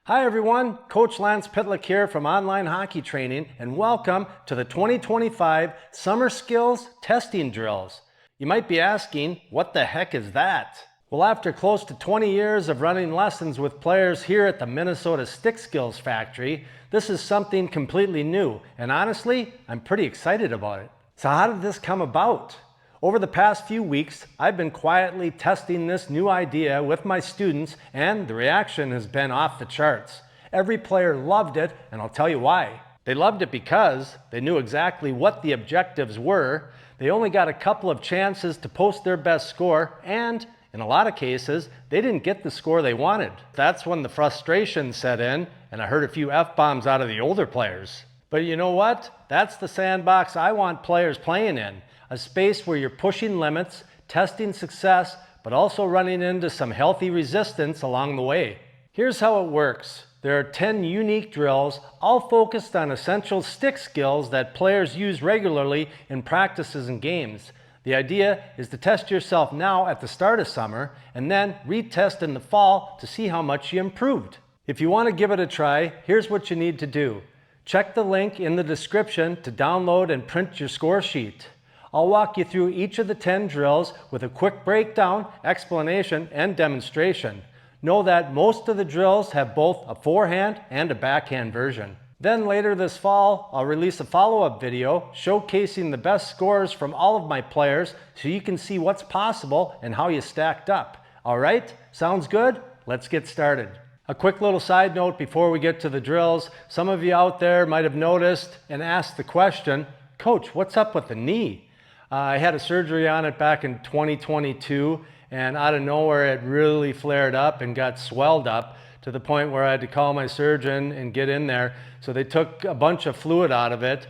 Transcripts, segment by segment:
Hi everyone, Coach Lance Pitlick here from Online Hockey Training, and welcome to the 2025 Summer Skills Testing Drills. You might be asking, what the heck is that? Well, after close to 20 years of running lessons with players here at the Minnesota Stick Skills Factory, this is something completely new, and honestly, I'm pretty excited about it. So how did this come about? Over the past few weeks, I've been quietly testing this new idea with my students, and the reaction has been off the charts. Every player loved it, and I'll tell you why. They loved it because they knew exactly what the objectives were. They only got a couple of chances to post their best score, and in a lot of cases, they didn't get the score they wanted. That's when the frustration set in, and I heard a few F-bombs out of the older players. But you know what? That's the sandbox I want players playing in. A space where you're pushing limits, testing success, but also running into some healthy resistance along the way. Here's how it works. There are 10 unique drills, all focused on essential stick skills that players use regularly in practices and games. The idea is to test yourself now at the start of summer, and then retest in the fall to see how much you improved. If you want to give it a try, here's what you need to do. Check the link in the description to download and print your score sheet. I'll walk you through each of the 10 drills with a quick breakdown, explanation, and demonstration. Know that most of the drills have both a forehand and a backhand version. Then later this fall, I'll release a follow-up video showcasing the best scores from all of my players so you can see what's possible and how you stacked up. All right, sounds good? Let's get started. A quick little side note before we get to the drills. Some of you out there might have noticed and asked the question, Coach, what's up with the knee? I had a surgery on it back in 2022, and out of nowhere it really flared up and got swelled up to the point where I had to call my surgeon and get in there. So they took a bunch of fluid out of it,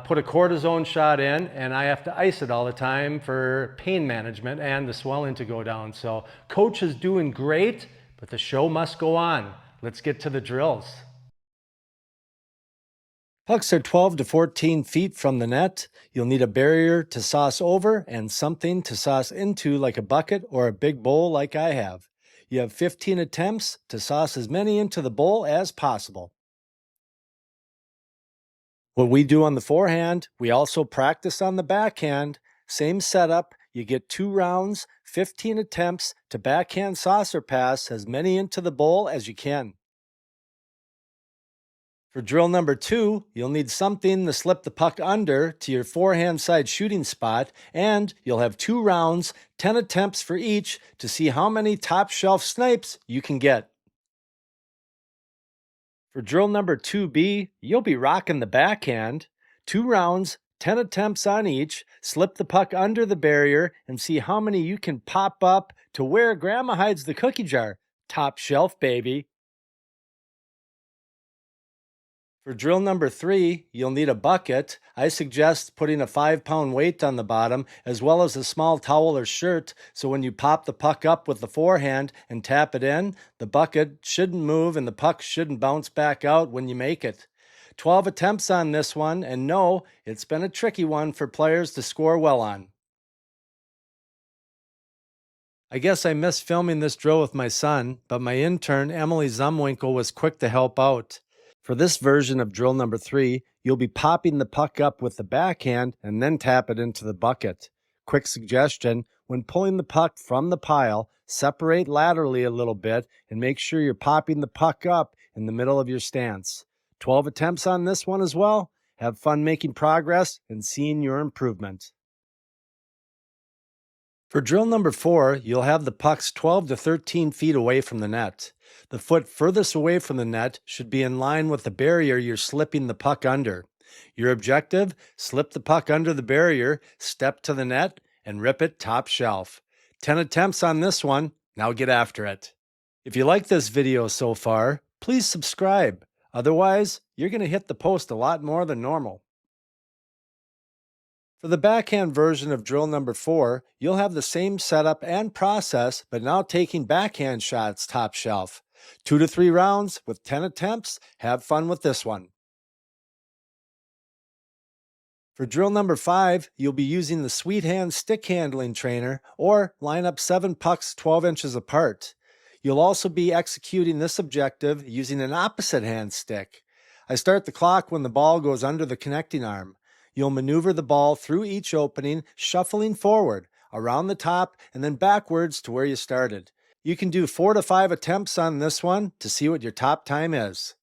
put a cortisone shot in, and I have to ice it all the time for pain management and the swelling to go down. So Coach is doing great, but the show must go on. Let's get to the drills. Pucks are 12 to 14 feet from the net. You'll need a barrier to sauce over and something to sauce into, like a bucket or a big bowl like I have. You have 15 attempts to sauce as many into the bowl as possible. What we do on the forehand, we also practice on the backhand. Same setup. You get 2 rounds, 15 attempts to backhand saucer pass as many into the bowl as you can. For drill number 2, you'll need something to slip the puck under to your forehand side shooting spot, and you'll have 2 rounds, 10 attempts for each to see how many top shelf snipes you can get. For drill number 2B, you'll be rocking the backhand. 2 rounds, 10 attempts on each, slip the puck under the barrier and see how many you can pop up to where grandma hides the cookie jar. Top shelf, baby. For drill number 3, you'll need a bucket. I suggest putting a 5-pound weight on the bottom, as well as a small towel or shirt, so when you pop the puck up with the forehand and tap it in, the bucket shouldn't move and the puck shouldn't bounce back out when you make it. 12 attempts on this one, and no, it's been a tricky one for players to score well on. I guess I missed filming this drill with my son, but my intern, Emily Zumwinkle, was quick to help out. For this version of drill number 3, you'll be popping the puck up with the backhand and then tap it into the bucket. Quick suggestion, when pulling the puck from the pile, separate laterally a little bit and make sure you're popping the puck up in the middle of your stance. 12 attempts on this one as well. Have fun making progress and seeing your improvement. For drill number 4, you'll have the pucks 12 to 13 feet away from the net. The foot furthest away from the net should be in line with the barrier you're slipping the puck under. Your objective, slip the puck under the barrier, step to the net, and rip it top shelf. 10 attempts on this one, now get after it. If you like this video so far, please subscribe. Otherwise, you're going to hit the post a lot more than normal. For the backhand version of drill number 4, you'll have the same setup and process, but now taking backhand shots top shelf. 2 to 3 rounds with 10 attempts. Have fun with this one. For drill number 5, you'll be using the Sweet Hand stick handling trainer, or line up 7 pucks 12 inches apart. You'll also be executing this objective using an opposite hand stick. I start the clock when the ball goes under the connecting arm. You'll maneuver the ball through each opening, shuffling forward, around the top, and then backwards to where you started. You can do 4 to 5 attempts on this one to see what your top time is.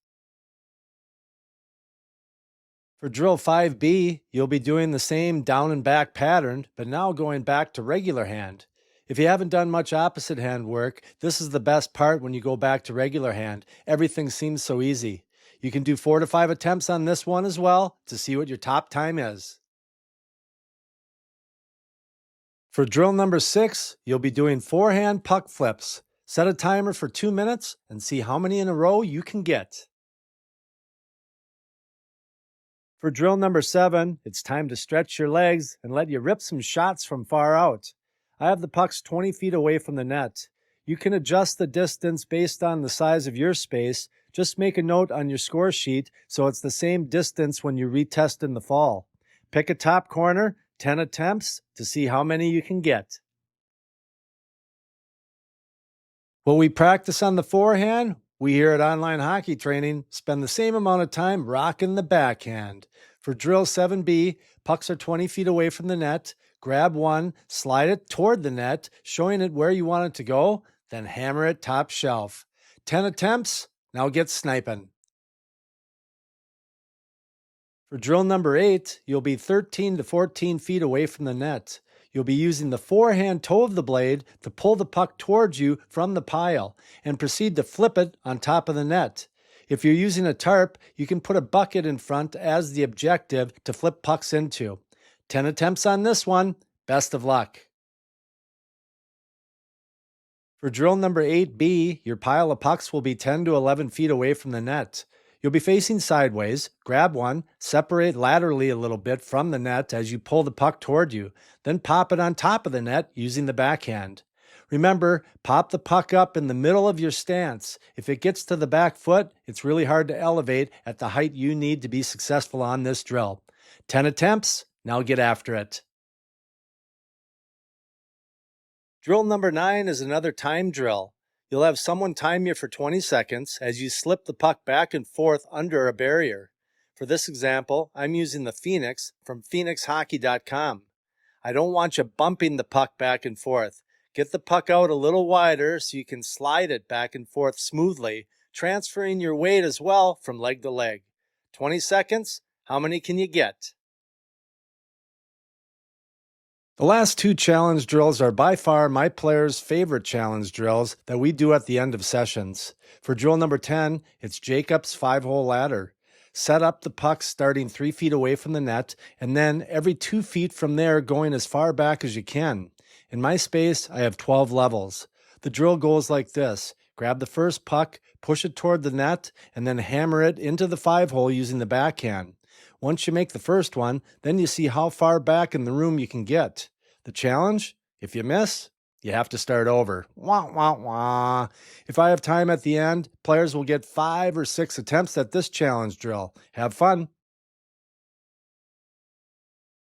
For drill 5B, you'll be doing the same down and back pattern, but now going back to regular hand. If you haven't done much opposite hand work, this is the best part when you go back to regular hand. Everything seems so easy. You can do 4 to 5 attempts on this one as well to see what your top time is. For drill number 6, you'll be doing forehand puck flips. Set a timer for 2 minutes and see how many in a row you can get. For drill number 7, it's time to stretch your legs and let you rip some shots from far out. I have the pucks 20 feet away from the net. You can adjust the distance based on the size of your space. Just make a note on your score sheet so it's the same distance when you retest in the fall. Pick a top corner, 10 attempts to see how many you can get. While we practice on the forehand, we here at Online Hockey Training spend the same amount of time rocking the backhand. For drill 7B, pucks are 20 feet away from the net. Grab one, slide it toward the net, showing it where you want it to go, then hammer it top shelf. 10 attempts, now get sniping. For drill number 8, you'll be 13 to 14 feet away from the net. You'll be using the forehand toe of the blade to pull the puck towards you from the pile and proceed to flip it on top of the net. If you're using a tarp, you can put a bucket in front as the objective to flip pucks into. 10 attempts on this one. Best of luck. For drill number 8B, your pile of pucks will be 10 to 11 feet away from the net. You'll be facing sideways, grab one, separate laterally a little bit from the net as you pull the puck toward you, then pop it on top of the net using the backhand. Remember, pop the puck up in the middle of your stance. If it gets to the back foot, it's really hard to elevate at the height you need to be successful on this drill. 10 attempts, now get after it. Drill number 9 is another time drill. You'll have someone time you for 20 seconds as you slip the puck back and forth under a barrier. For this example, I'm using the Phoenix from phoenixhockey.com. I don't want you bumping the puck back and forth. Get the puck out a little wider so you can slide it back and forth smoothly, transferring your weight as well from leg to leg. 20 seconds, how many can you get? The last 2 challenge drills are by far my players' favorite challenge drills that we do at the end of sessions. For drill number 10, it's Jacob's 5-hole ladder. Set up the puck starting 3 feet away from the net, and then every 2 feet from there going as far back as you can. In my space, I have 12 levels. The drill goes like this. Grab the first puck, push it toward the net, and then hammer it into the 5-hole using the backhand. Once you make the first one, then you see how far back in the room you can get. The challenge? If you miss, you have to start over. Wah, wah, wah. If I have time at the end, players will get 5 or 6 attempts at this challenge drill. Have fun.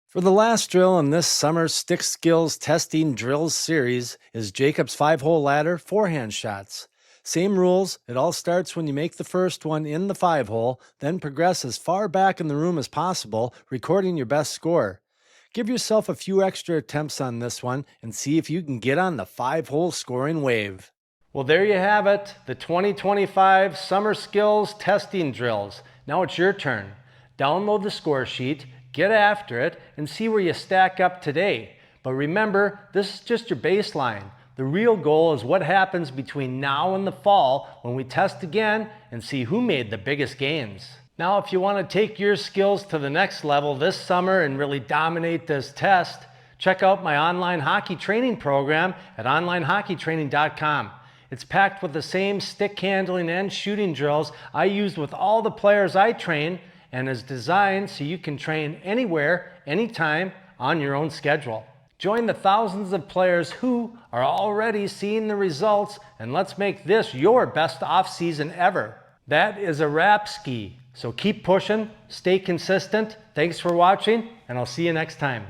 For the last drill in this summer stick skills testing drills series is Jacob's 5-hole ladder forehand shots. Same rules, it all starts when you make the first one in the 5-hole, then progress as far back in the room as possible, recording your best score. Give yourself a few extra attempts on this one and see if you can get on the 5-hole scoring wave. Well, there you have it, the 2025 Summer Skills Testing Drills. Now it's your turn. Download the score sheet, get after it, and see where you stack up today. But remember, this is just your baseline. The real goal is what happens between now and the fall when we test again and see who made the biggest gains. Now, if you want to take your skills to the next level this summer and really dominate this test, check out my online hockey training program at onlinehockeytraining.com. It's packed with the same stick handling and shooting drills I used with all the players I train, and is designed so you can train anywhere, anytime, on your own schedule. Join the thousands of players who are already seeing the results, and let's make this your best off-season ever. That is a wrap ski. So keep pushing, stay consistent. Thanks for watching, and I'll see you next time.